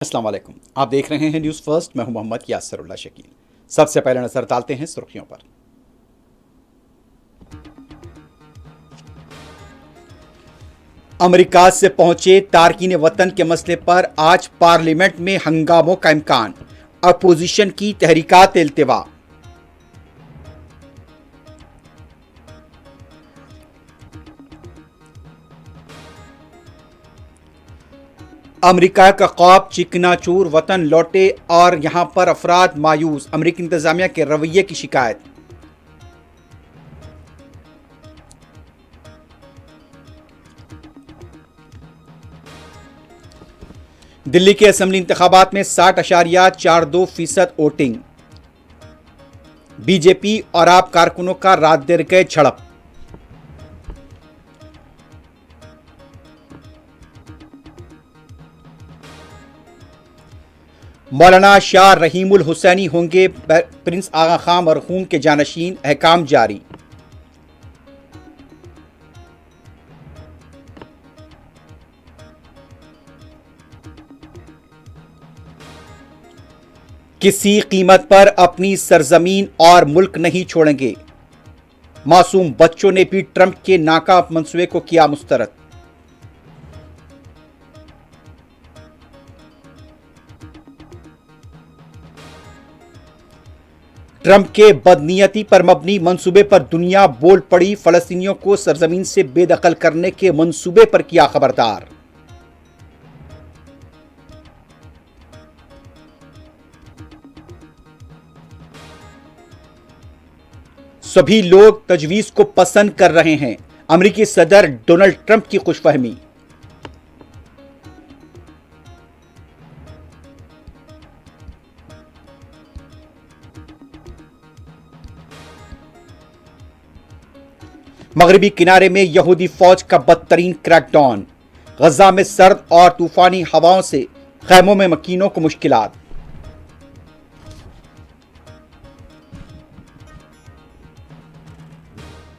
अस्सलाम वालेकुम। आप देख रहे हैं न्यूज़ फर्स्ट। मैं हूं मोहम्मद यासरुल्लाह शकील। सबसे पहले नजर डालते हैं सुर्खियों पर। अमेरिका से पहुंचे तारकीन वतन के मसले पर आज पार्लियामेंट में हंगामों का इम्कान। अपोजिशन की तहरीकात इल्तिवा। अमेरिका का ख्वाब चिकनाचूर वतन लौटे और यहां पर अफराद मायूस। अमेरिकी इंतजामिया के रवैये की शिकायत। दिल्ली के असेंबली इंतखाबात में 60.42% वोटिंग। बीजेपी और आप कारकुनों का रात देर गए झड़प। मौलाना शाह रहीमुल हुसैनी होंगे प्रिंस आगा खां मरहूम के जानशीन। अहकाम जारी। किसी कीमत पर अपनी सरजमीन और मुल्क नहीं छोड़ेंगे। मासूम बच्चों ने भी ट्रंप के नाकाम मंसूबे को किया मुस्तरद। ट्रंप के बदनीयती पर मबनी मंसूबे पर दुनिया बोल पड़ी। फलस्तीनियों को सरजमीन से बेदखल करने के मंसूबे पर किया खबरदार। सभी लोग तजवीज को पसंद कर रहे हैं। अमेरिकी सदर डोनाल्ड ट्रंप की खुशफहमी। मगरबी किनारे में यहूदी फौज का बदतरीन क्रैकडाउन। गजा में सर्द और तूफानी हवाओं से खैमों में मकीनों को मुश्किलात।